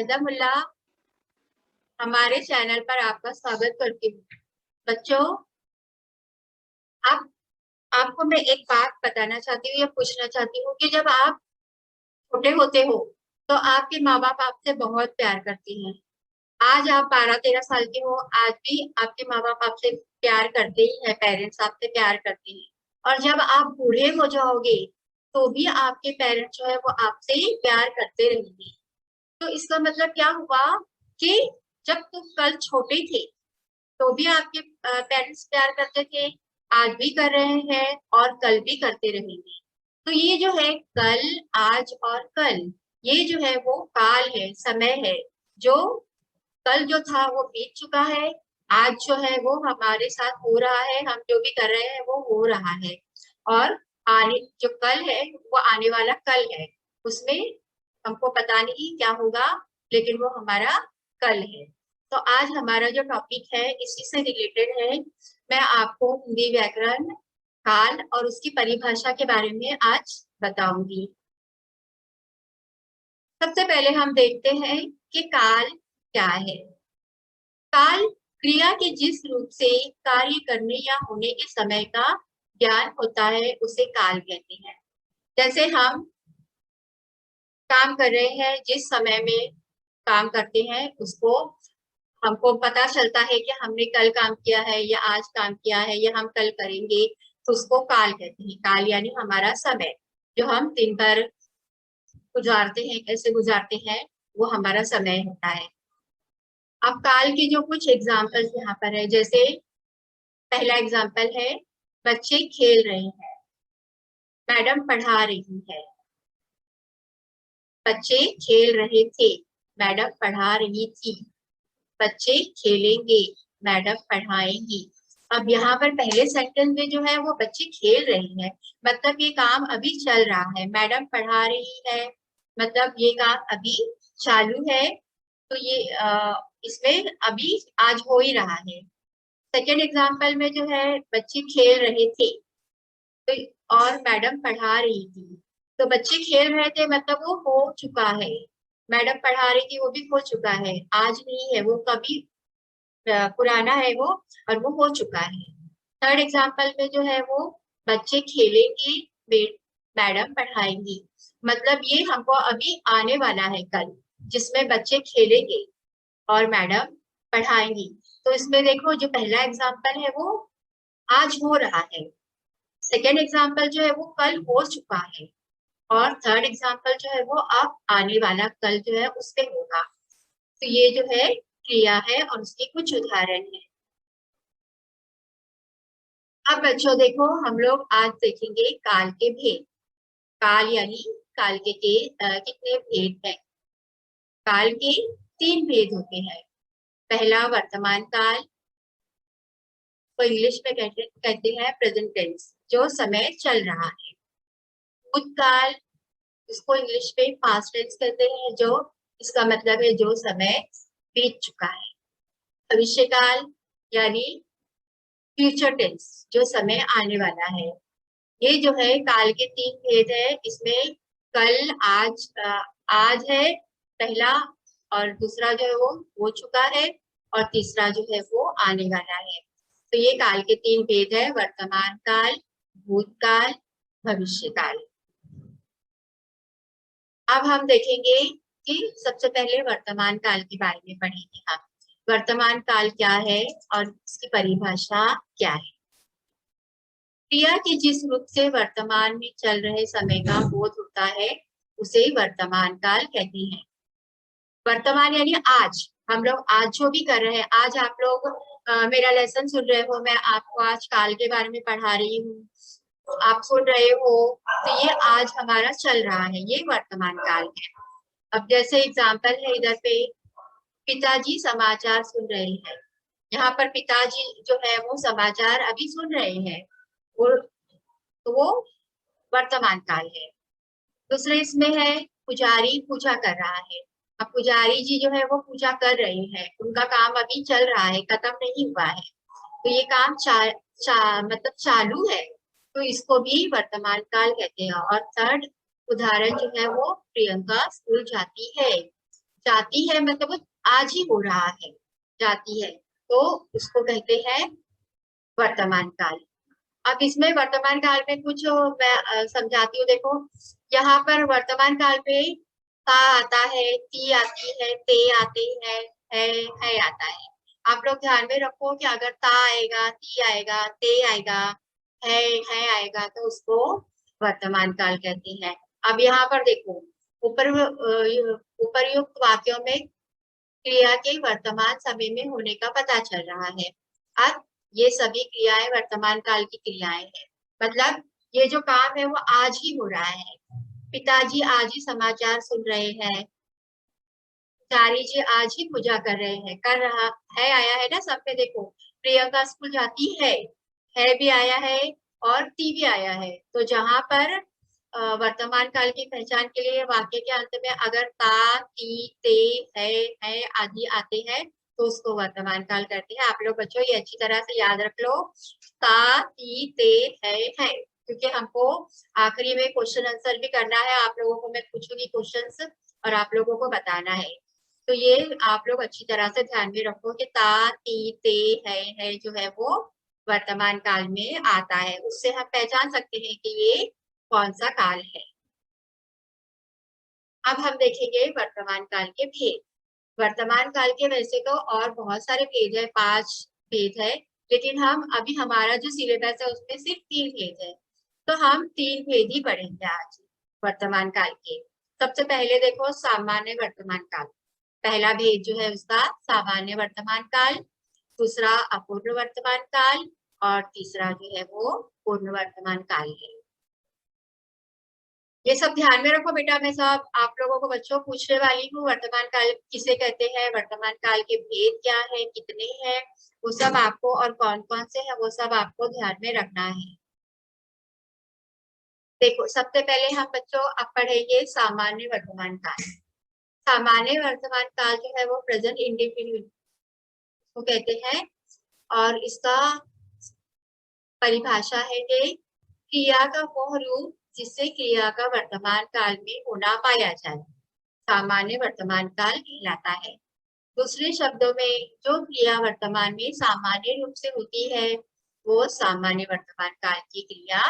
शाहिदा मुल्ला हमारे चैनल पर आपका स्वागत करती हूँ। बच्चों, आप आपको मैं एक बात बताना चाहती हूँ या पूछना चाहती हूँ कि जब आप छोटे होते हो तो आपके माँ बाप आपसे बहुत प्यार करते हैं। आज आप 12-13 साल के हो, आज भी आपके माँ बाप आपसे प्यार करते ही हैं, पेरेंट्स आपसे प्यार करते हैं। और जब आप बूढ़े हो जाओगे तो भी आपके पेरेंट्स जो है वो आपसे ही प्यार करते रहेंगे। तो इसका मतलब क्या हुआ कि जब तुम कल छोटे थे तो भी आपके पेरेंट्स प्यार करते थे, आज भी कर रहे हैं और कल भी करते रहेंगे। तो ये जो है कल, आज और कल, ये जो है वो काल है, समय है। जो कल जो था वो बीत चुका है, आज जो है वो हमारे साथ हो रहा है, हम जो भी कर रहे हैं वो हो रहा है। और आने जो कल है वो आने वाला कल है, उसमें हमको पता नहीं क्या होगा, लेकिन वो हमारा कल है। तो आज हमारा जो टॉपिक है इसी से रिलेटेड है। मैं आपको हिंदी व्याकरण, काल और उसकी परिभाषा के बारे में आज बताऊंगी। सबसे पहले हम देखते हैं कि काल क्या है। काल क्रिया के जिस रूप से कार्य करने या होने के समय का ज्ञान होता है उसे काल कहते हैं। जैसे हम काम कर रहे हैं, जिस समय में काम करते हैं उसको हमको पता चलता है कि हमने कल काम किया है या आज काम किया है या हम कल करेंगे, तो उसको काल कहते हैं। काल यानी हमारा समय, जो हम दिन भर गुजारते हैं, कैसे गुजारते हैं, वो हमारा समय होता है। अब काल के जो कुछ एग्जाम्पल्स यहाँ पर है, जैसे पहला एग्जाम्पल है बच्चे खेल रहे हैं, मैडम पढ़ा रही है। बच्चे खेल रहे थे, मैडम पढ़ा रही थी। बच्चे खेलेंगे, मैडम पढ़ाएंगी। अब यहाँ पर पहले सेंटेंस में जो है वो बच्चे खेल रहे हैं, मतलब ये काम अभी चल रहा है। मैडम पढ़ा रही है, मतलब ये काम अभी चालू है। तो ये इसमें अभी आज हो ही रहा है। सेकेंड एग्जाम्पल में जो है बच्चे खेल रहे थे तो और मैडम पढ़ा रही थी। तो बच्चे खेल रहे थे मतलब वो हो चुका है, मैडम पढ़ा रही थी वो भी हो चुका है, आज नहीं है वो, कभी पुराना है वो, और वो हो चुका है। थर्ड एग्जाम्पल में जो है वो बच्चे खेलेंगे, मैडम पढ़ाएंगी, मतलब ये हमको अभी आने वाला है कल, जिसमें बच्चे खेलेंगे और मैडम पढ़ाएंगी। तो इसमें देखो जो पहला एग्जाम्पल है वो आज हो रहा है, सेकेंड एग्जाम्पल जो है वो कल हो चुका है, और थर्ड एग्जाम्पल जो है वो अब आने वाला कल जो है उससे होगा। तो ये जो है क्रिया है और उसके कुछ उदाहरण है। अब बच्चों देखो, हम लोग आज देखेंगे काल के भेद। काल यानी काल के कितने भेद हैं। काल के 3 भेद होते हैं। पहला वर्तमान काल, तो इंग्लिश में कहते हैं प्रेजेंट टेंस, जो समय चल रहा है। भूतकाल, इसको इंग्लिश में पास्ट टेंस कहते हैं, जो इसका मतलब है जो समय बीत चुका है। भविष्य काल यानी फ्यूचर टेंस, जो समय आने वाला है। ये जो है काल के 3 भेद है। इसमें कल, आज, आज है पहला, और दूसरा जो है वो हो चुका है, और तीसरा जो है वो आने वाला है। तो ये काल के 3 भेद है, वर्तमान काल, भूतकाल, भविष्य काल। अब हम देखेंगे कि सबसे पहले वर्तमान काल के बारे में पढ़ेंगे हम। वर्तमान काल क्या है और इसकी परिभाषा क्या है। क्रिया के जिस रूप से वर्तमान में चल रहे समय का बोध होता है उसे वर्तमान काल कहते हैं। वर्तमान यानी आज, हम लोग आज जो भी कर रहे हैं, आज आप लोग मेरा लेसन सुन रहे हो, मैं आपको आज काल के बारे में पढ़ा रही हूँ, आप सुन रहे हो, तो ये आज हमारा चल रहा है, ये वर्तमान काल है। अब जैसे एग्जाम्पल है इधर पे, पिताजी समाचार सुन रहे हैं। यहाँ पर पिताजी जो है वो समाचार अभी सुन रहे हैं, और तो वो वर्तमान काल है। दूसरे इसमें है पुजारी पूजा कर रहा है। अब पुजारी जी जो है वो पूजा कर रहे हैं, उनका काम अभी चल रहा है, खत्म नहीं हुआ है, तो ये काम मतलब चालू है, तो इसको भी वर्तमान काल कहते हैं। और थर्ड उदाहरण जो है वो प्रियंका स्कूल जाती है। जाती है मतलब वो आज ही हो रहा है, जाती है, तो उसको कहते हैं वर्तमान काल। अब इसमें वर्तमान काल में कुछ मैं समझाती हूँ। देखो यहाँ पर वर्तमान काल में ता आता है, ती आती है, ते आते हैं, है आता है। आप लोग ध्यान में रखो कि अगर ता आएगा, ती आएगा, ते आएगा, है आएगा तो उसको वर्तमान काल कहते हैं। अब यहाँ पर देखो उपरयुक्त वाक्यों में क्रिया के वर्तमान समय में होने का पता चल रहा है। अब ये सभी क्रियाएं वर्तमान काल की क्रियाएं हैं, मतलब ये जो काम है वो आज ही हो रहा है। पिताजी आज ही समाचार सुन रहे हैं, चारी जी आज ही पूजा कर रहे हैं, कर रहा है आया है ना सब पे। देखो प्रियंका स्कूल जाती है भी आया है और ती भी आया है। तो जहां पर वर्तमान काल की पहचान के लिए वाक्य के अंत में अगर ता, ती, ते, है आदि आते हैं तो उसको वर्तमान काल कहते हैं। आप लोग बच्चों ये अच्छी तरह से याद रख लो, ता, ती, ते, है, क्योंकि हमको आखिरी में क्वेश्चन आंसर भी करना है। आप लोगों को मैं पूछूंगी क्वेश्चंस और आप लोगों को बताना है। तो ये आप लोग अच्छी तरह से ध्यान में रखो कि ता, ती, ते, है जो है वो वर्तमान काल में आता है। उससे हम पहचान सकते हैं कि ये कौन सा काल है। अब हम देखेंगे वर्तमान काल के भेद। वर्तमान काल के वैसे तो और बहुत सारे भेद है, 5 भेद है, लेकिन हम अभी हमारा जो सिलेबस है उसमें सिर्फ 3 भेद है, तो हम 3 भेद ही पढ़ेंगे आज वर्तमान काल के। सबसे पहले देखो सामान्य वर्तमान काल। पहला भेद जो है उसका सामान्य वर्तमान काल, दूसरा अपूर्ण वर्तमान काल और तीसरा जो है वो पूर्ण वर्तमान काल है। ये सब ध्यान में रखो बेटा, मैं सब आप लोगों को बच्चों पूछने वाली हूँ। वर्तमान काल किसे कहते हैं, वर्तमान काल के भेद क्या है, कितने हैं, वो सब आपको, और कौन कौन से हैं वो सब आपको ध्यान में रखना है। देखो सबसे पहले हम बच्चों अब पढ़ेंगे सामान्य वर्तमान काल। सामान्य वर्तमान काल जो है वो प्रेजेंट इंडेफिनिट को कहते हैं, और इसका परिभाषा है कि क्रिया का वह रूप जिससे क्रिया का वर्तमान काल में होना पाया जाए, सामान्य वर्तमान काल कहलाता है। दूसरे शब्दों में जो क्रिया वर्तमान में सामान्य रूप से होती है वो सामान्य वर्तमान काल की क्रिया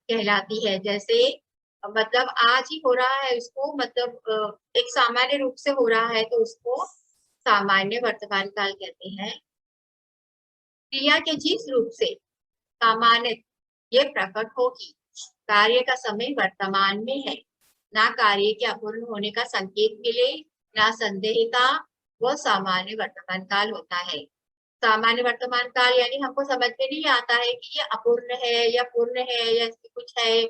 कहलाती है। जैसे मतलब आज ही हो रहा है उसको, मतलब एक सामान्य रूप से हो रहा है तो उसको सामान्य वर्तमान काल कहते हैं। क्रिया के जिस रूप से सामान्य ये प्रकट होगी, कार्य का समय वर्तमान में है, ना कार्य के अपूर्ण होने का संकेत मिले, ना संदेह का, वो सामान्य वर्तमान काल होता है। सामान्य वर्तमान काल यानी हमको समझ में नहीं आता है कि ये अपूर्ण है या पूर्ण है या इसमें कुछ है,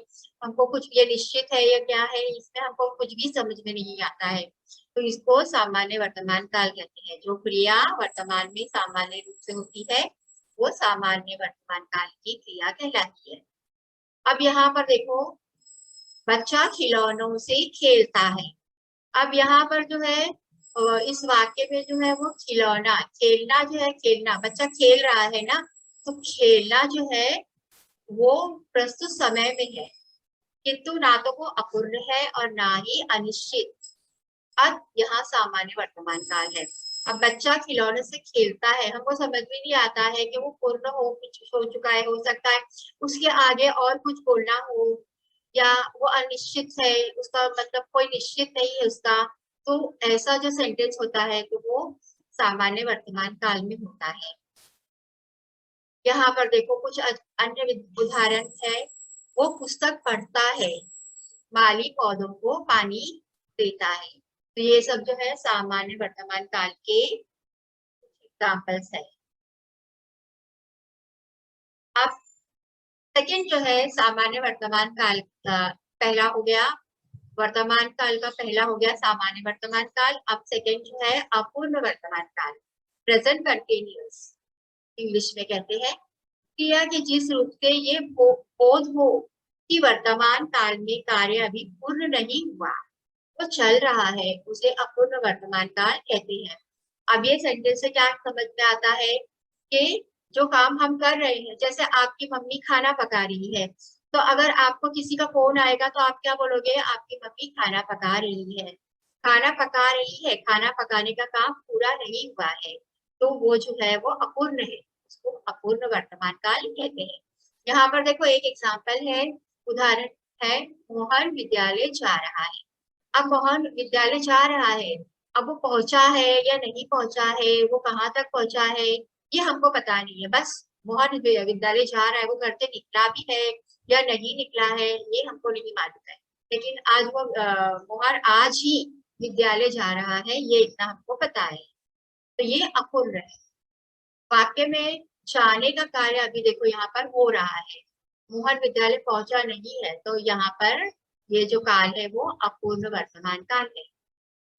हमको कुछ ये निश्चित है या क्या है, इसमें हमको कुछ भी समझ में नहीं आता है, तो इसको सामान्य वर्तमान काल कहते हैं। जो क्रिया वर्तमान में सामान्य रूप से होती है वो सामान्य वर्तमान काल की क्रिया कहलाती है। अब यहाँ पर देखो बच्चा खिलौनों से खेलता है। अब यहाँ पर जो है इस वाक्य में जो है वो खिलौना, खेलना जो है, खेलना बच्चा खेल रहा है ना, तो खेलना जो है वो प्रस्तुत समय में है, किंतु ना तो वो अपूर्ण है और ना ही अनिश्चित। अब यहाँ सामान्य वर्तमान काल है। अब बच्चा खिलौने से खेलता है, हमको समझ में नहीं आता है कि वो पूर्ण हो, कुछ हो चुका है, हो सकता है उसके आगे और कुछ बोलना हो, या वो अनिश्चित है, उसका मतलब कोई निश्चित नहीं है उसका। तो ऐसा जो सेंटेंस होता है तो वो सामान्य वर्तमान काल में होता है। यहाँ पर देखो कुछ अन्य उदाहरण है। वो पुस्तक पढ़ता है, माली पौधों को पानी देता है। तो ये सब जो है सामान्य वर्तमान काल के एग्जाम्पल्स है। अब सेकंड जो है सामान्य वर्तमान काल का पहला हो गया, वर्तमान काल का पहला हो गया सामान्य वर्तमान काल। अब सेकंड जो है अपूर्ण वर्तमान काल, प्रेजेंट कंटिन्यूअस इंग्लिश में कहते हैं। क्रिया के जिस रूप से ये बोध हो कि वर्तमान काल में कार्य अभी पूर्ण नहीं हुआ, वो चल रहा है, उसे अपूर्ण वर्तमान काल कहते हैं। अब ये सेंटेंस से क्या समझ में आता है कि जो काम हम कर रहे हैं, जैसे आपकी मम्मी खाना पका रही है, तो अगर आपको किसी का फोन आएगा तो आप क्या बोलोगे, आपकी मम्मी खाना पका रही है। खाना पका रही है, खाना पकाने का काम पूरा नहीं हुआ है, तो वो जो है वो अपूर्ण है, उसको अपूर्ण वर्तमान काल कहते हैं। यहाँ पर देखो एक एग्जाम्पल है, उदाहरण है, मोहन विद्यालय जा रहा है। अब मोहन विद्यालय जा रहा है, अब वो पहुंचा है या नहीं पहुंचा है, वो कहाँ तक पहुंचा है, ये हमको पता नहीं है। बस मोहन विद्यालय जा रहा है, वो घर से निकला भी है या नहीं निकला है, ये हमको नहीं मालूम है। लेकिन आज वो मोहन आज ही विद्यालय जा रहा है, ये इतना हमको पता है, तो ये अपूर्ण है। वाक्य में जाने का कार्य अभी देखो यहाँ पर हो रहा है, मोहन विद्यालय पहुंचा नहीं है, तो यहाँ पर ये जो काल है वो अपूर्ण वर्तमान काल है।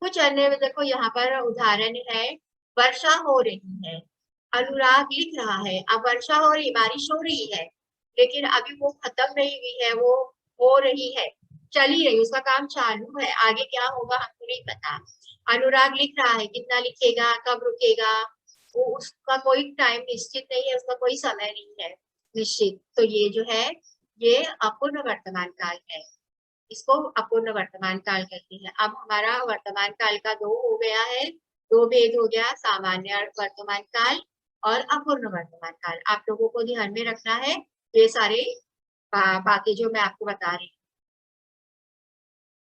कुछ अन्य में देखो यहाँ पर उदाहरण है, वर्षा हो रही है, अनुराग लिख रहा है। अब वर्षा हो रही, बारिश हो रही है, लेकिन अभी वो खत्म नहीं हुई है, वो हो रही है, चली रही, उसका काम चालू है, आगे क्या होगा हमको नहीं पता। अनुराग लिख रहा है, कितना लिखेगा, कब रुकेगा, वो उसका कोई टाइम निश्चित नहीं है, उसका कोई समय नहीं है निश्चित, तो ये जो है ये अपूर्ण वर्तमान काल है, इसको अपूर्ण वर्तमान काल कहते हैं। अब हमारा वर्तमान काल का दो हो गया है, दो भेद हो गया, सामान्य वर्तमान काल और अपूर्ण वर्तमान काल। आप लोगों को ध्यान में रखना है ये सारे बातें जो मैं आपको बता रही हूँ।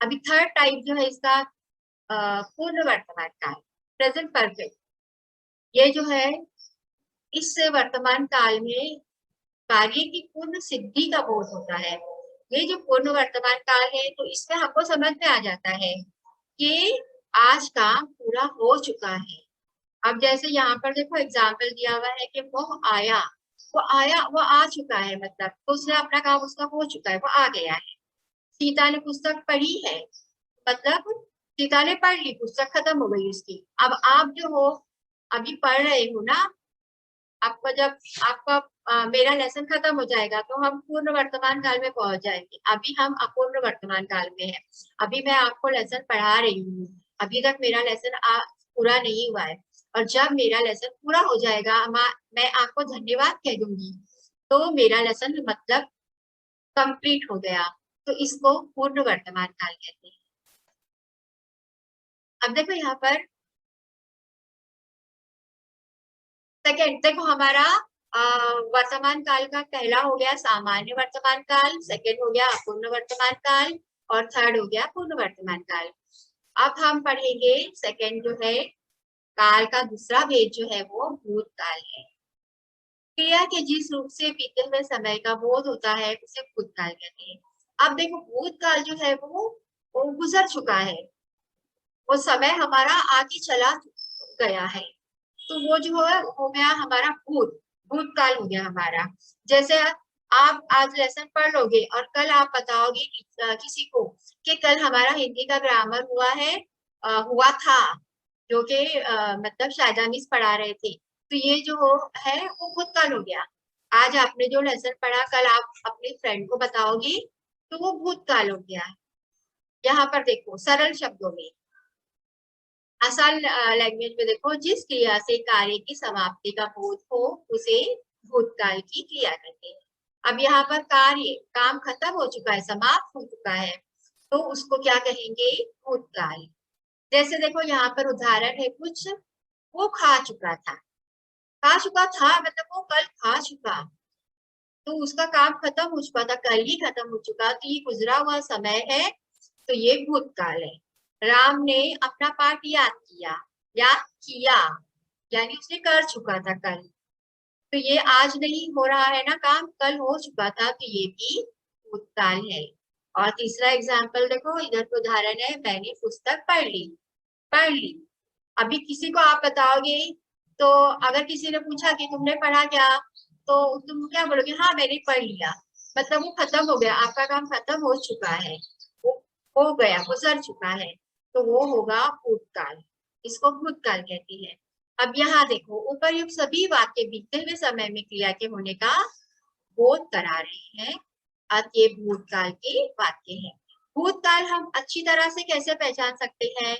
अभी थर्ड टाइप जो है इसका पूर्ण वर्तमान काल, प्रेजेंट परफेक्ट। ये जो है इस वर्तमान काल में कार्य की पूर्ण सिद्धि का बोध होता है। ये जो पूर्ण वर्तमान काल है, तो इसमें हमको समझ में आ जाता है कि आज काम पूरा हो चुका है। अब जैसे यहाँ पर देखो एग्जाम्पल दिया हुआ है कि वो आया, वो आया, वो आ चुका है, मतलब तो उसने अपना काम, उसका हो चुका है, वो आ गया है। सीता ने पुस्तक पढ़ी है, मतलब सीता ने पढ़ ली, पुस्तक खत्म हो गई उसकी। अब आप जो हो अभी पढ़ रहे हो ना, आपका जब आपका मेरा लेसन खत्म हो जाएगा तो हम पूर्ण वर्तमान काल में पहुंच जाएंगे। अभी हम अपूर्ण वर्तमान काल में है, अभी मैं आपको लेसन पढ़ा रही हूँ, अभी तक मेरा लेसन पूरा नहीं हुआ है, और जब मेरा लेसन पूरा हो जाएगा मैं आपको धन्यवाद कह दूंगी, तो मेरा लेसन मतलब कंप्लीट हो गया, तो इसको पूर्ण वर्तमान काल कहते हैं। अब देखो यहाँ पर सेकेंड देखो हमारा वर्तमान काल का पहला हो गया सामान्य वर्तमान काल, सेकेंड हो गया अपूर्ण वर्तमान काल, और थर्ड हो गया पूर्ण वर्तमान काल। अब हम पढ़ेंगे सेकेंड जो है काल का दूसरा भेद जो है वो भूतकाल है। क्रिया के जिस रूप से बीते हुए समय का बोध होता है उसे भूतकाल कहते हैं। अब देखो भूतकाल जो है वो गुजर चुका है, वो समय हमारा आगे चला गया है, तो वो जो है हो गया हमारा भूतकाल हो गया हमारा। जैसे आप आज लेसन पढ़ लोगे और कल आप बताओगे किसी को कि कल हमारा हिंदी का ग्रामर हुआ है, हुआ था, जो कि मतलब शायद मिस पढ़ा रहे थे, तो ये जो है वो भूतकाल हो गया। आज आपने जो लेसन पढ़ा कल आप अपने फ्रेंड को बताओगे, तो वो भूतकाल हो गया। यहाँ पर देखो सरल शब्दों में, आसान लैंग्वेज में देखो, जिस क्रिया से कार्य की समाप्ति का बोध हो उसे भूतकाल की क्रिया कहते हैं। अब यहाँ पर कार्य, काम खत्म हो चुका है, समाप्त हो चुका है, तो उसको क्या कहेंगे, भूतकाल। जैसे देखो यहाँ पर उदाहरण है कुछ, वो खा चुका था, खा चुका था मतलब वो कल खा चुका, तो उसका काम खत्म हो चुका था, कल ही खत्म हो चुका, तो ये गुजरा हुआ समय है, तो ये भूतकाल है। राम ने अपना पाठ याद किया, यानी उसने कर चुका था कल, तो ये आज नहीं हो रहा है ना काम, कल हो चुका था, तो ये भी भूतकाल है। और तीसरा एग्जाम्पल देखो, इधर तो उदाहरण है, मैंने पुस्तक पढ़ ली। अभी किसी को आप बताओगे, तो अगर किसी ने पूछा कि तुमने पढ़ा क्या, तो तुम क्या बोलोगे, हाँ मैंने पढ़ लिया, मतलब वो खत्म हो गया, आपका काम खत्म हो चुका है, वो हो गया, गुजर चुका है, तो वो होगा भूतकाल, इसको भूतकाल कहते हैं। अब यहाँ देखो, उपर्युक्त सभी वाक्य बीते हुए समय में क्रिया के होने का बोध करा रहे हैं, अब ये भूतकाल के वाक्य हैं। भूतकाल हम अच्छी तरह से कैसे पहचान सकते हैं,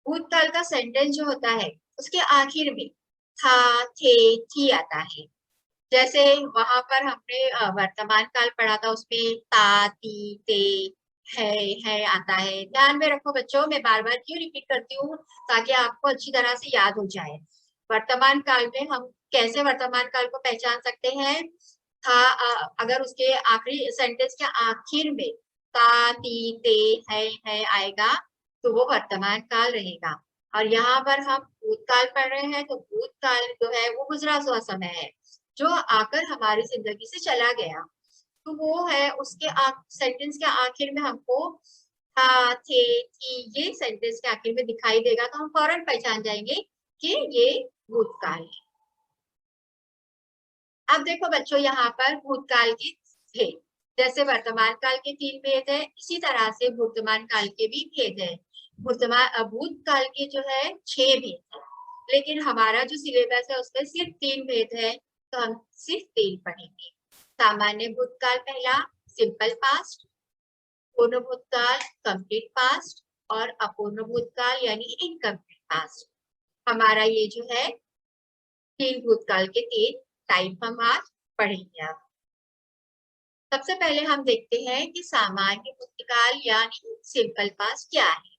भूतकाल का सेंटेंस जो होता है उसके आखिर में था, थे, थी आता है। जैसे वहां पर हमने वर्तमान काल पढ़ा था, उसमें ता, ती, ते, है आता है। ध्यान में रखो बच्चों, मैं बार बार क्यों रिपीट करती हूँ, ताकि आपको अच्छी तरह से याद हो जाए। वर्तमान काल में हम कैसे वर्तमान काल को पहचान सकते हैं? था अगर उसके आखिरी सेंटेंस के आखिर में ता ती ते है आएगा तो वो वर्तमान काल रहेगा। और यहाँ पर हम भूतकाल पढ़ रहे हैं, तो भूतकाल जो है वो गुजरा हुआ समय है जो आकर हमारी जिंदगी से चला गया। तो वो है उसके सेंटेंस के आखिर में हमको था थे थी ये सेंटेंस के आखिर में दिखाई देगा, तो हम फौरन पहचान जाएंगे कि ये भूतकाल है। अब देखो बच्चों, यहाँ पर भूतकाल के थे, जैसे वर्तमान काल के 3 भेद है, इसी तरह से वर्तमान काल के भी भेद है। भूतकाल के जो है 6 भेद है, लेकिन हमारा जो सिलेबस है उसमें सिर्फ 3 भेद है, तो हम सिर्फ 3 पढ़ेंगे। सामान्य भूतकाल पहला, सिंपल पास्ट, पूर्ण भूतकाल कंप्लीट पास्ट, और अपूर्ण भूतकाल यानी इनकम्प्लीट पास्ट। हमारा ये जो है 3 भूतकाल के 3 टाइप हम आज पढ़ेंगे। आप सबसे पहले हम देखते हैं कि सामान्य भूतकाल यानी सिंपल पास्ट क्या है।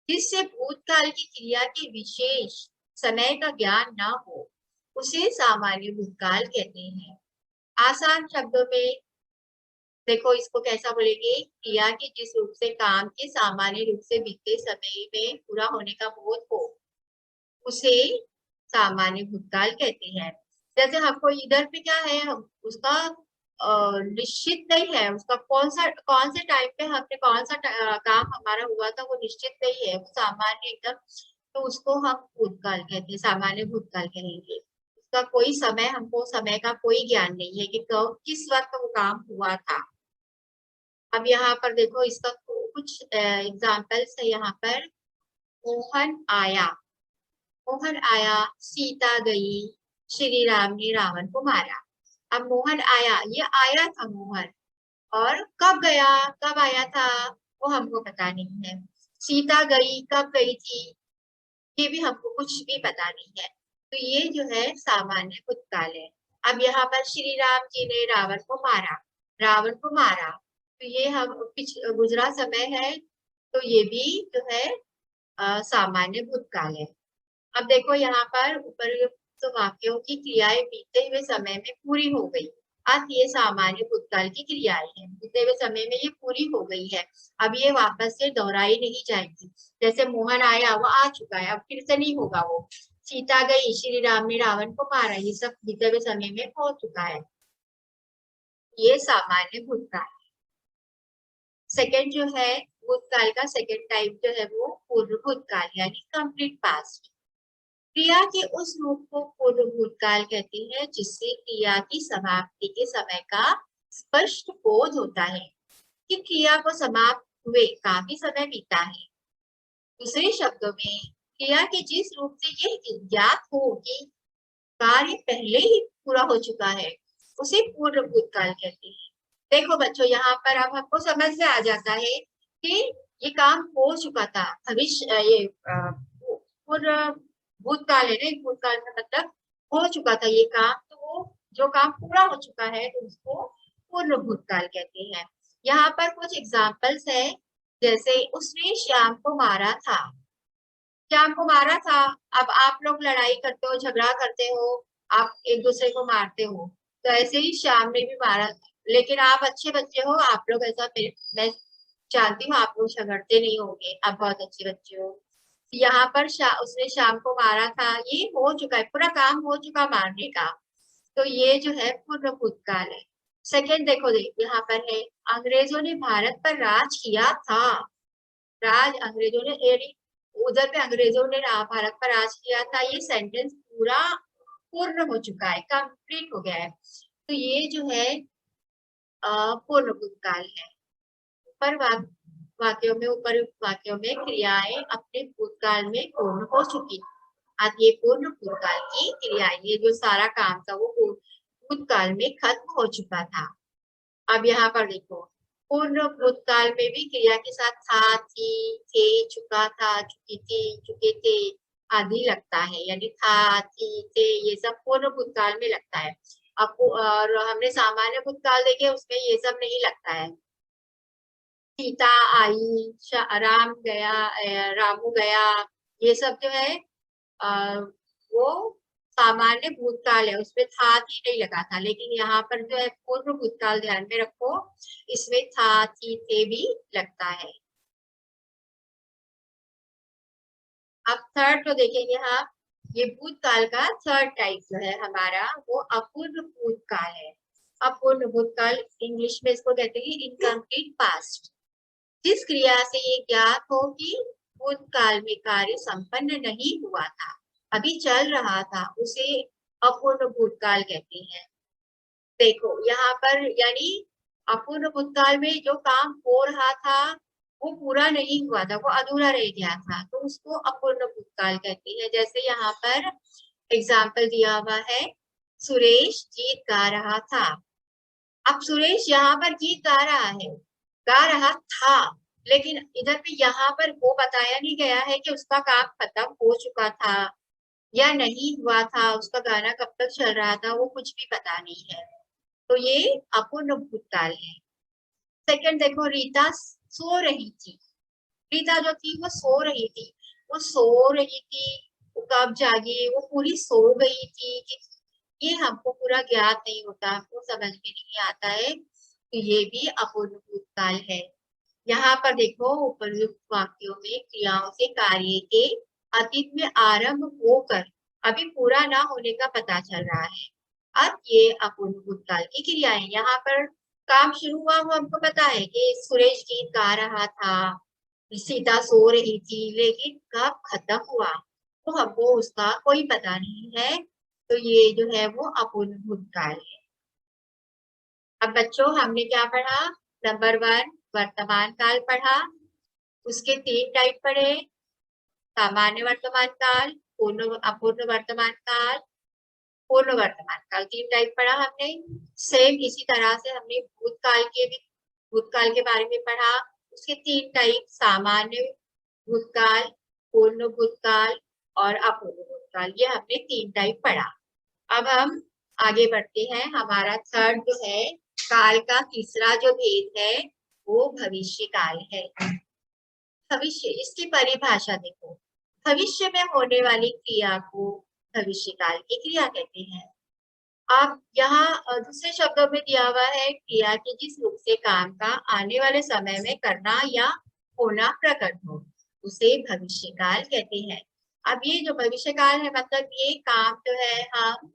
जिससे भूतकाल की क्रिया के विशेष समय का ज्ञान न हो, उसे सामान्य भूतकाल कहते हैं। आसान शब्दों में देखो इसको कैसा बोलेंगे, क्रिया के जिस रूप से काम के सामान्य रूप से बीते समय में पूरा होने का बोध हो, उसे सामान्य भूतकाल कहते हैं। जैसे हमको इधर पे क्या है, हम उसका निश्चित नहीं है, उसका कौन से टाइम पे हमने कौन सा काम हमारा हुआ था वो निश्चित नहीं है, वो सामान्य एकदम, तो उसको हम भूतकाल कहते हैं, सामान्य भूतकाल कहेंगे। उसका कोई समय, हमको समय का कोई ज्ञान नहीं है कि किस वक्त वो काम हुआ था। अब यहाँ पर देखो इसका कुछ एग्जाम्पल्स है। यहाँ पर मोहन आया, मोहन आया, सीता गई, श्री राम ने रावण को मारा। अब मोहन आया, ये आया था मोहन, और कब गया, कब आया था वो हमको पता नहीं है। सीता गई, कब गई थी, ये भी हमको कुछ भी पता नहीं है। तो ये जो है सामान्य भूतकाल है। अब यहाँ पर श्री राम जी ने रावण को मारा, रावण को मारा, तो ये हम गुजरा समय है, तो ये भी जो है सामान्य भूतकाल है। अब देखो यहाँ पर उपयुक्त वाक्यों की क्रियाएं बीते हुए समय में पूरी हो गई। अब ये सामान्य भूतकाल की क्रियाएं हैं, बीते हुए समय में ये पूरी हो गई है, अब ये वापस से दोहराई नहीं जाएगी। जैसे मोहन आया, वो आ चुका है, अब फिर से नहीं होगा वो। सीता गई, श्री राम ने रावण को मारा, ये सब बीते हुए समय में हो चुका है, ये सामान्य भूतकाल। सेकेंड जो है भूतकाल का सेकेंड टाइप जो है वो पूर्व भूतकाल यानी कंप्लीट पास्ट। क्रिया के उस रूप को पूर्व भूतकाल कहते हैं जिससे क्रिया की समाप्ति के समय का स्पष्ट बोध होता है कि क्रिया को समाप्त हुए काफी समय बीता है। दूसरे शब्दों में क्रिया के जिस रूप से यह ज्ञात हो कि कार्य पहले ही पूरा हो चुका है, उसे पूर्व भूतकाल कहते हैं। देखो बच्चों, यहाँ पर अब हमको समझ में आ जाता है कि ये काम हो चुका था, भविष्य ये पूर्व भूतकाल है ना, भूतकाल में मतलब हो चुका था ये काम, तो वो जो काम पूरा हो चुका है तो उसको पूर्व भूतकाल कहते हैं। यहाँ पर कुछ एग्जाम्पल्स है, जैसे उसने श्याम को मारा था, श्याम को मारा था। अब आप लोग लड़ाई करते हो, झगड़ा करते हो, आप एक दूसरे को मारते हो, तो ऐसे ही श्याम ने भी मारा था। लेकिन आप अच्छे बच्चे हो, आप लोग ऐसा, मैं जानती हूँ आप लोग झगड़ते नहीं होंगे, आप बहुत अच्छे बच्चे हो। यहाँ पर उसने शाम को मारा था, ये हो चुका है, पूरा काम हो चुका मारने का, तो ये जो है पूर्व भूतकाल है। सेकेंड देखो, यहाँ पर है अंग्रेजों ने भारत पर राज किया था। राज अंग्रेजों ने, यानी उधर पे अंग्रेजों ने भारत पर राज किया था, ये सेंटेंस पूरा पूर्ण हो चुका है, कंप्लीट हो गया है, तो ये जो है पूर्व भूतकाल है। पर वाक्यों में, ऊपर वाक्यों में क्रियाएं अपने भूतकाल में पूर्ण हो चुकी। अब ये पूर्ण भूतकाल की क्रिया, ये जो सारा काम था वो भूतकाल में खत्म हो चुका था। अब यहाँ पर देखो, पूर्ण भूतकाल में भी क्रिया के साथ था, थी, थे, चुका था, चुकी थी, चुके थे आदि लगता है, यानी था, थी, थे, ये सब पूर्ण भूतकाल में लगता है। अब और हमने सामान्य भूतकाल देखे, उसमें ये सब नहीं लगता है। सीता आई, राम गया, रामू गया, ये सब जो है वो सामान्य भूतकाल है, उसमें था थी नहीं लगा था। लेकिन यहाँ पर जो है पूर्व भूतकाल, ध्यान में रखो, इसमें था थी थे भी लगता है। अब थर्ड तो देखेंगे हम, ये भूतकाल का थर्ड टाइप जो है हमारा, वो अपूर्व भूतकाल है। अपूर्व भूतकाल इंग्लिश में इसको कहते हैं इनकम्प्लीट पास्ट। जिस क्रिया से ये ज्ञात हो कि भूतकाल में कार्य संपन्न नहीं हुआ था, अभी चल रहा था, उसे अपूर्ण भूतकाल कहते हैं। देखो यहाँ पर यानी अपूर्ण भूतकाल में जो काम हो रहा था वो पूरा नहीं हुआ था, वो अधूरा रह गया था, तो उसको अपूर्ण भूतकाल कहते हैं। जैसे यहाँ पर एग्जाम्पल दिया हुआ है, सुरेश गीत गा रहा था। अब सुरेश यहाँ पर गीत गा रहा है, गा रहा था, लेकिन इधर पे यहाँ पर वो बताया नहीं गया है कि उसका काम खत्म हो चुका था या नहीं हुआ था, उसका गाना कब तक चल रहा था, वो कुछ भी पता नहीं है, तो ये अपूर्ण भूतकाल है। सेकंड देखो, रीता सो रही थी। रीता जो थी वो सो रही थी, वो सो रही थी, वो कब जागी, वो पूरी सो गई थी कि ये हमको पूरा ज्ञात नहीं होता, हमको समझ में नहीं आता है, तो ये भी अपूर्ण भूतकाल है। यहाँ पर देखो उपयुक्त वाक्यों में क्रियाओं से कार्य के अतीत में आरंभ होकर अभी पूरा ना होने का पता चल रहा है। अब ये अपूर्ण भूतकाल की क्रियाएं, यहाँ पर काम शुरू हुआ वो हमको पता है कि सुरेश गीत गा रहा था, सीता सो रही थी, लेकिन कब खत्म हुआ तो हमको उसका कोई पता नहीं है, तो ये जो है वो अपूर्ण भूतकाल है। अब बच्चों हमने क्या पढ़ा, नंबर 1 वर्तमान काल पढ़ा, उसके 3 टाइप पढ़े, सामान्य वर्तमान काल, पूर्ण अपूर्ण वर्तमान काल, पूर्ण वर्तमान काल, 3 टाइप पढ़ा हमने। सेम इसी तरह से हमने भूतकाल के बारे में पढ़ा, उसके 3 टाइप, सामान्य भूतकाल, पूर्ण भूतकाल और अपूर्ण भूतकाल, ये हमने 3 टाइप पढ़ा। अब हम आगे बढ़ते हैं, हमारा थर्ड जो है काल का तीसरा जो भेद है वो भविष्य काल है। भविष्य, इसकी परिभाषा देखो, भविष्य में होने वाली क्रिया को भविष्य काल की क्रिया कहते हैं। अब यहाँ दूसरे शब्दों में दिया हुआ है, क्रिया के जिस रूप से काम का आने वाले समय में करना या होना प्रकट हो, उसे भविष्य काल कहते हैं। अब ये जो भविष्य काल है, मतलब ये काम जो है हम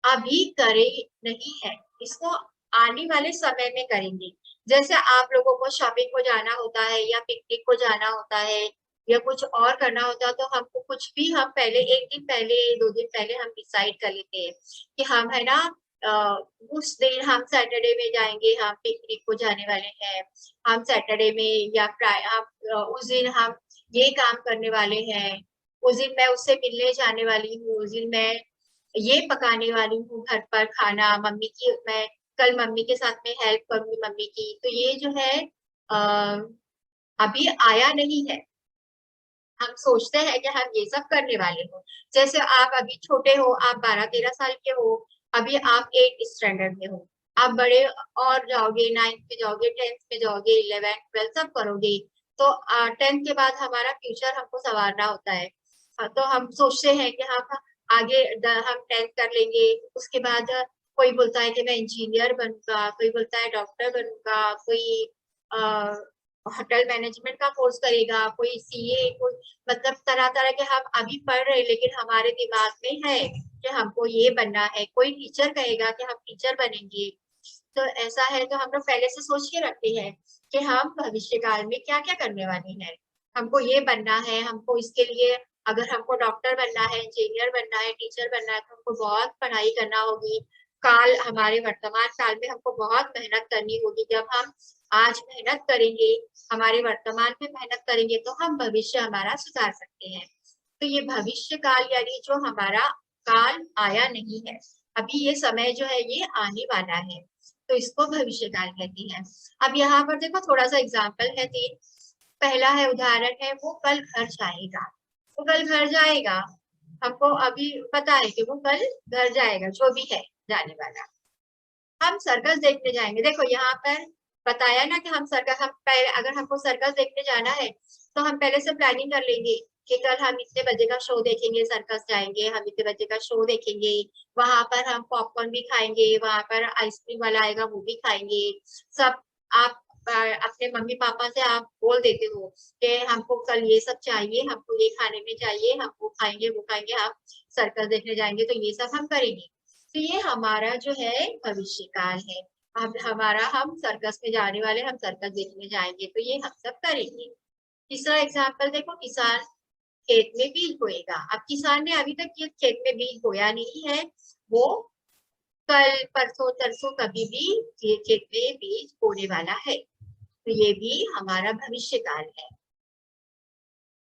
अभी करे नहीं है, इसको आने वाले समय में करेंगे। जैसे आप लोगों को शॉपिंग को जाना होता है या पिकनिक को जाना होता है या कुछ और करना होता है, तो हमको कुछ भी हम पहले 1 दिन पहले 2 दिन पहले हम डिसाइड कर लेते हैं कि हम है ना उस दिन हम सैटरडे में जाएंगे, हम पिकनिक को जाने वाले हैं, हम सैटरडे में या उस दिन हम ये काम करने वाले हैं, उस दिन मैं उससे मिलने जाने वाली हूँ, उस दिन मैं ये पकाने वाली हूँ घर पर खाना, मम्मी की मैं कल मम्मी के साथ में हेल्प करूंगी मम्मी की, तो ये जो है आ, अभी आया नहीं है। हम सोचते हैं कि हम ये सब करने वाले हो, जैसे आप अभी छोटे हो, आप 12-13 साल के हो, अभी आप 8th स्टैंडर्ड में हो, आप बड़े और जाओगे, 9th में जाओगे, 10th में जाओगे, 11th 12th सब करोगे, तो 10th के बाद हमारा फ्यूचर हमको संवारना होता है। तो हम सोचते हैं कि हम आगे हम 10th कर लेंगे, उसके बाद कोई बोलता है कि मैं इंजीनियर बनूंगा, कोई बोलता है डॉक्टर बनूंगा, कोई होटल मैनेजमेंट का कोर्स करेगा, कोई सीए, कोई मतलब तरह तरह के हम अभी पढ़ रहे, लेकिन हमारे दिमाग में है कि हमको ये बनना है, कोई टीचर कहेगा कि हम टीचर बनेंगे, तो ऐसा है, तो हम लोग पहले से सोच के रखते हैं कि हम भविष्य काल में क्या क्या करने वाले हैं, हमको ये बनना है, हमको इसके लिए अगर हमको डॉक्टर बनना है, इंजीनियर बनना है, टीचर बनना है, तो हमको बहुत पढ़ाई करना होगी। काल हमारे वर्तमान काल में हमको बहुत मेहनत करनी होगी, जब हम आज मेहनत करेंगे, हमारे वर्तमान में मेहनत करेंगे, तो हम भविष्य हमारा सुधार सकते हैं। तो ये भविष्य काल यानी जो हमारा काल आया नहीं है, अभी ये समय जो है ये आने वाला है, तो इसको भविष्य काल कहती है। अब यहाँ पर देखो थोड़ा सा एग्जाम्पल है 3। पहला है उदाहरण है, वो कल घर जाएगा, वो कल घर जाएगा, हमको अभी पता है कि वो कल घर जाएगा, जो भी है जाने वाला। हम सर्कस देखने जाएंगे, देखो यहाँ पर बताया ना कि हम पहले अगर हमको सर्कस देखने जाना है तो हम पहले से प्लानिंग कर लेंगे कि कल हम इतने बजे का शो देखेंगे, सर्कस जाएंगे, हम इतने बजे का शो देखेंगे, वहां पर हम पॉपकॉर्न भी खाएंगे, वहां पर आइसक्रीम वाला आएगा वो भी खाएंगे सब। आप अपने मम्मी पापा से आप बोल देते हो कि हमको कल ये सब चाहिए, हमको ये खाने में चाहिए, हम वो खाएंगे वो खाएंगे, हम सर्कस देखने जाएंगे, तो ये सब हम करेंगे। तो ये हमारा जो है भविष्य काल है। अब हमारा हम सर्कस में जाने वाले, हम सर्कस देखने जाएंगे, तो ये हम सब करेंगे। तीसरा एग्जाम्पल देखो, किसान खेत में बीज बोएगा। अब किसान ने अभी तक ये खेत में बीज बोया नहीं है, वो कल परसों तरसों कभी भी ये खेत में बीज बोने वाला है, तो ये भी हमारा भविष्य काल है।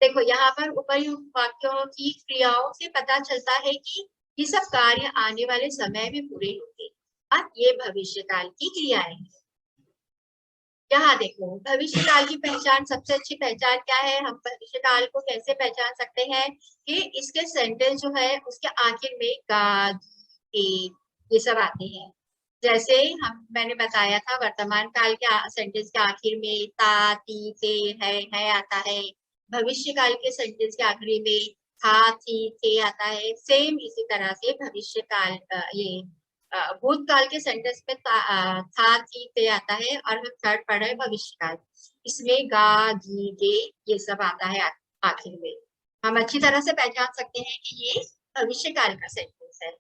देखो यहाँ पर उपर्युक्त वाक्यों की क्रियाओं से पता चलता है कि ये सब कार्य आने वाले समय में पूरे होंगे। अब ये भविष्य काल की क्रियाएं हैं। यहाँ देखो, भविष्य काल की पहचान, सबसे अच्छी पहचान क्या है, हम भविष्य काल को कैसे पहचान सकते हैं कि इसके सेंटेंस जो है उसके आखिर में गा, के, ये सब आते हैं। जैसे मैंने बताया था, वर्तमान काल के सेंटेंस के आखिर में ता, ती, ते, है आता है। भविष्य काल के सेंटेंस के आखिरी में था, थी, थे आता है। सेम इसी तरह से भविष्य काल ये भूतकाल के सेंटेंस में था, थी, ते आता है, और हम थर्ड पढ़ रहे हैं भविष्य काल, इसमें गा, गी, गे, ये सब आता है आखिर में। हम अच्छी तरह से पहचान सकते हैं कि ये भविष्य काल का सेंटेंस है।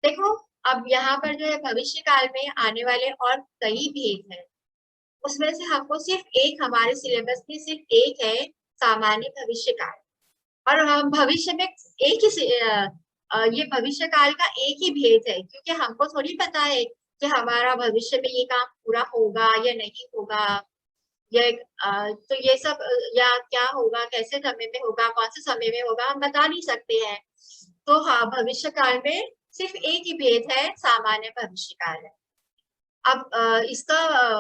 देखो, अब यहाँ पर जो है भविष्य काल में आने वाले और कई भेद हैं, उसमें से हमको सिर्फ एक, हमारे सिलेबस में सिर्फ एक है, सामान्य भविष्य काल। और हम भविष्य में एक ही ये भविष्य काल का एक ही भेद है, क्योंकि हमको थोड़ी पता है कि हमारा भविष्य में ये काम पूरा होगा या नहीं होगा, ये तो ये सब या क्या होगा, कैसे समय में होगा, कौन से समय में होगा, हम बता नहीं सकते हैं। तो हाँ, भविष्य काल में सिर्फ एक ही भेद है, सामान्य भविष्य काल है। अब इसका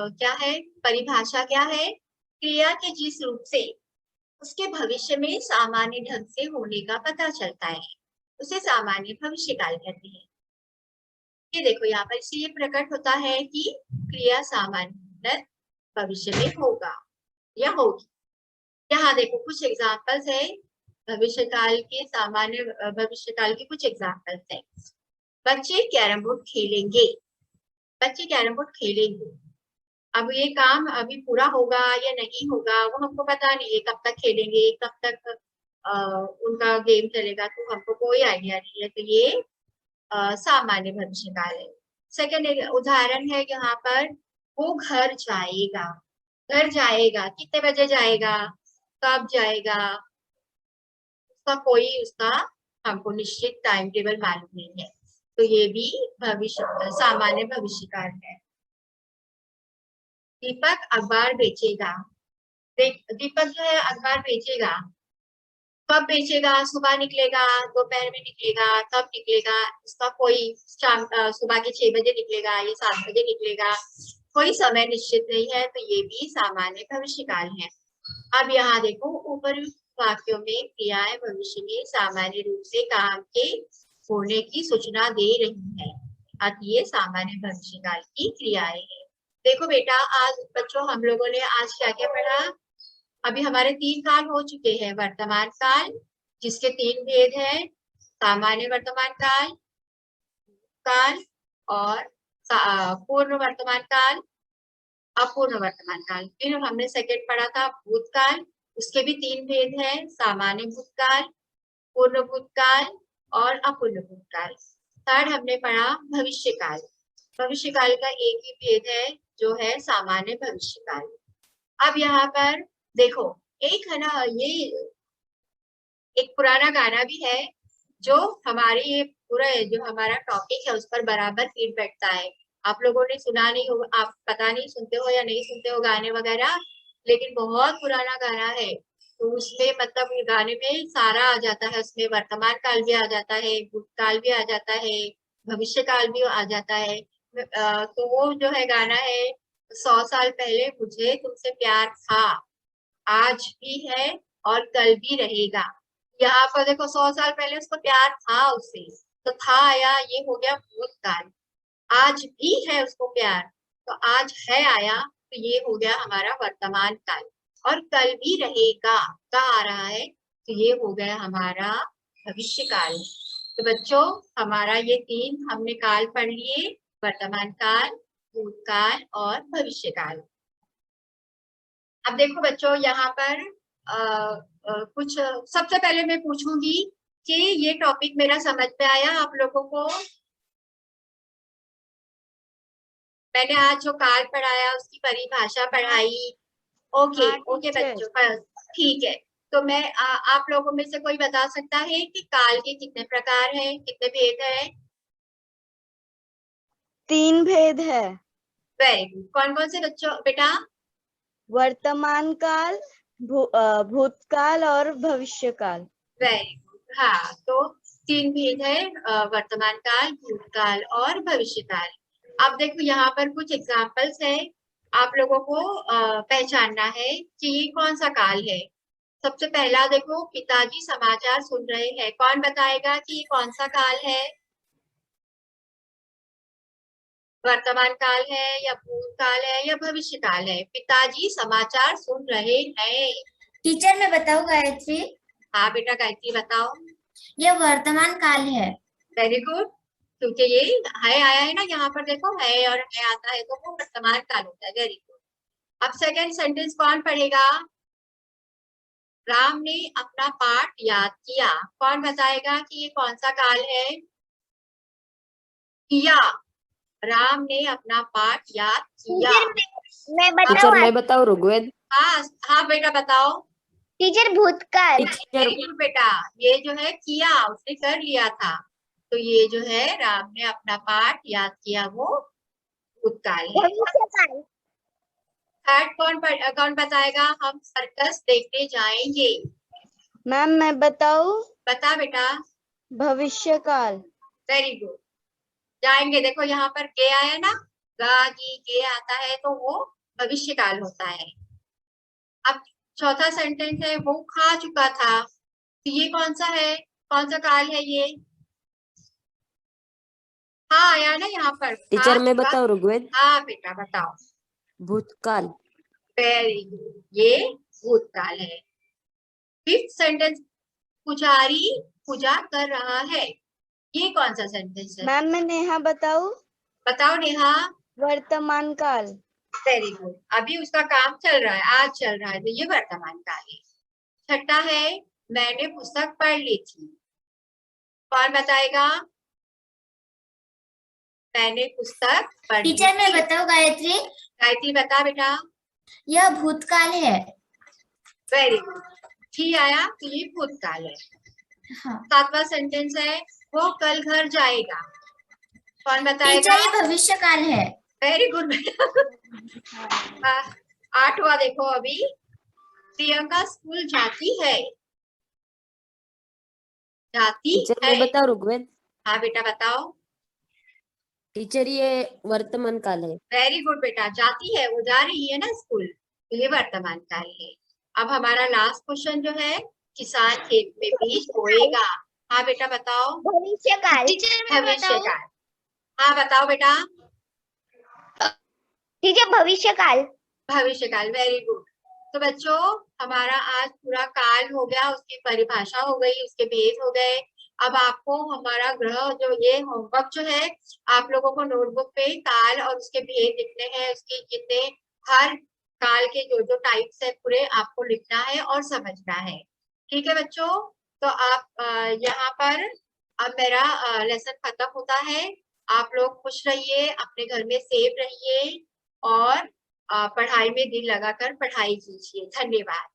क्या है, परिभाषा क्या है, क्रिया के जिस रूप से उसके भविष्य में सामान्य ढंग से होने का पता चलता है, उसे सामान्य भविष्य काल कहते हैं। ये देखो यहाँ पर इससे ये प्रकट होता है कि क्रिया सामान्य भविष्य में होगा या होगी। यहाँ देखो कुछ एग्जाम्पल्स है भविष्य काल के, सामान्य भविष्य काल के कुछ एग्जाम्पल्स है। बच्चे कैरम बोर्ड खेलेंगे, बच्चे कैरम बोर्ड खेलेंगे। अब ये काम अभी पूरा होगा या नहीं होगा वो हमको पता नहीं है, कब तक खेलेंगे, कब तक उनका गेम चलेगा, तो हमको कोई आइडिया नहीं है, तो ये सामान्य भविष्य काल है। सेकेंड उदाहरण है यहाँ पर, वो घर जाएगा, घर जाएगा, कितने बजे जाएगा, कब जाएगा, उसका हमको निश्चित टाइम टेबल मालूम नहीं है, तो ये भी भविष्य सामान्य भविष्य काल है। दीपक अखबार बेचेगा, दीपक जो है अखबार बेचेगा, कब बेचेगा, सुबह निकलेगा, दोपहर में निकलेगा, कब निकलेगा, इसका कोई शाम सुबह के 6 बजे निकलेगा, ये 7 बजे निकलेगा, कोई समय निश्चित नहीं है, तो ये भी सामान्य भविष्य काल है। अब यहाँ देखो, ऊपर वाक्यों में क्रियाएं भविष्य में सामान्य रूप से काम के होने की सूचना दे रही है, अतः ये सामान्य भविष्य काल की क्रियाएं हैं। देखो बेटा, आज बच्चों हम लोगों ने आज क्या क्या पढ़ा, अभी हमारे 3 काल हो चुके हैं, वर्तमान काल जिसके 3 भेद हैं, सामान्य वर्तमान काल, काल और पूर्ण वर्तमान काल, अपूर्ण वर्तमान काल। फिर हमने सेकंड पढ़ा था भूतकाल, उसके भी 3 भेद हैं, सामान्य भूतकाल, पूर्ण भूतकाल और अपूर्ण भूतकाल। थर्ड हमने पढ़ा भविष्य काल, भविष्य काल का एक ही भेद है जो है सामान्य भविष्य काल। अब यहाँ पर देखो, एक है ना, ये एक पुराना गाना भी है जो हमारे ये पूरा जो हमारा टॉपिक है उस पर बराबर फिट बैठता है। आप लोगों ने सुना नहीं होगा, आप पता नहीं सुनते हो या नहीं सुनते हो गाने वगैरह, लेकिन बहुत पुराना गाना है, तो उसमें मतलब गाने में सारा आ जाता है, उसमें वर्तमान काल भी आ जाता है, भूतकाल भी आ जाता है, भविष्य काल भी आ जाता है। तो वो जो है गाना है, 100 साल पहले मुझे तुमसे प्यार था, आज भी है और कल भी रहेगा। यहाँ पर देखो, 100 साल पहले उसको प्यार था उससे, तो था आया, ये हो गया भूतकाल, आज भी है उसको प्यार, तो आज है आया, तो ये हो गया हमारा वर्तमान काल। और कल भी रहेगा का आ रहा है, तो ये हो गया हमारा भविष्य काल। तो बच्चों, हमारा ये 3 हमने काल पढ़ लिए, वर्तमान काल, भूतकाल और भविष्य काल। अब देखो बच्चों, यहाँ पर कुछ सबसे पहले मैं पूछूंगी कि ये टॉपिक मेरा समझ में आया आप लोगों को? मैंने आज जो काल पढ़ाया उसकी परिभाषा पढ़ाई। ओके ओके बच्चों, ठीक है। तो मैं आप लोगों में से कोई बता सकता है कि काल के कितने प्रकार हैं, कितने भेद हैं? 3 भेद है। Very good. कौन कौन से बच्चों बेटा? वर्तमान काल, भूतकाल और भविष्य काल। Very good. हाँ, तो 3 भेद है, वर्तमान काल, भूतकाल और भविष्य काल। अब देखो यहाँ पर कुछ एग्जाम्पल्स है, आप लोगों को पहचानना है कि ये कौन सा काल है। सबसे पहला देखो, पिताजी समाचार सुन रहे हैं। कौन बताएगा कि ये कौन सा काल है? वर्तमान काल है या भूतकाल है या भविष्य काल है? पिताजी समाचार सुन रहे हैं। टीचर मैं बताऊं गायत्री? हाँ बेटा गायत्री बताओ। ये वर्तमान काल है। वेरी गुड, क्योंकि ये है आया है ना, यहाँ पर देखो है और है आता है तो वो वर्तमान काल होता है। Very good. अब सेकंड सेंटेंस कौन पढ़ेगा? राम ने अपना पाठ याद किया। कौन बताएगा कि ये कौन सा काल है? किया। राम ने अपना पाठ याद किया। मैं बताऊं ऋग्वेद? हाँ हाँ बेटा बताओ। टीचर भूतकाल। वेरी गुड बेटा, ये जो है किया, उसने कर लिया था, तो ये जो है राम ने अपना पाठ याद किया, वो भूतकाल है। थर्ड कौन बताएगा? हम सर्कस देखने जाएंगे। मैम मैं बताऊं? बता बेटा। भविष्य काल। Very good. जाएंगे, देखो यहाँ पर के आया ना, गा जी के आता है तो वो भविष्य काल होता है। अब चौथा सेंटेंस है, वो खा चुका था, तो ये कौन सा है, कौन सा काल है ये? हाँ आया ना यहाँ पर, टीचर मैं बताऊं ऋग्वेद? हाँ बेटा बताओ। भूतकाल। वेरी गुड, ये भूतकाल है। फिफ्थ सेंटेंस, पुजारी पूजा कर रहा है, ये कौन सा सेंटेंस है? मैम मैं नेहा बताऊं? बताओ नेहा। वर्तमान काल। वेरी गुड, अभी उसका काम चल रहा है, आज चल रहा है, तो ये वर्तमान काल है। छठा है, मैंने पुस्तक पढ़ ली थी। कौन बताएगा? मैंने पुस्तक पढ़ ली टीचर मैं थी। बताऊं गायत्री? गायत्री बता बेटा। यह भूतकाल है। वेरी गुड, ठीक आया, तो ये भूतकाल है। हाँ। सातवां सेंटेंस है, वो कल घर जाएगा। कौन बताएगा? टीचर ये भविष्य काल है। वेरी गुड बेटा। आठवां देखो अभी, प्रियंका स्कूल जाती है। जाती टीचर है। मैं बताऊं ऋग्वेद? हाँ बेटा बताओ। टीचर ये वर्तमान काल है। वेरी गुड बेटा, जाती है, वो जा रही है ना स्कूल, तो ये वर्तमान काल है। अब हमारा लास्ट क्वेश्चन जो है, किसान खेत में बीज बोएगा। हाँ बेटा बताओ। भविष्य काल। भविष्य काल। हाँ बताओ बेटा। टीचर भविष्य काल। भविष्य काल, वेरी गुड। तो बच्चों, हमारा आज पूरा काल हो गया, उसकी परिभाषा हो गई, उसके भेद हो गए। अब आपको हमारा ग्रह जो ये होमवर्क जो है, आप लोगों को नोटबुक पे काल और उसके भेद लिखने हैं, उसके जितने हर काल के जो जो टाइप्स है पूरे आपको लिखना है और समझना है। ठीक है बच्चों, तो आप यहाँ पर अब मेरा लेसन खत्म होता है। आप लोग खुश रहिए, अपने घर में सेफ रहिए और पढ़ाई में दिल लगाकर पढ़ाई कीजिए। धन्यवाद।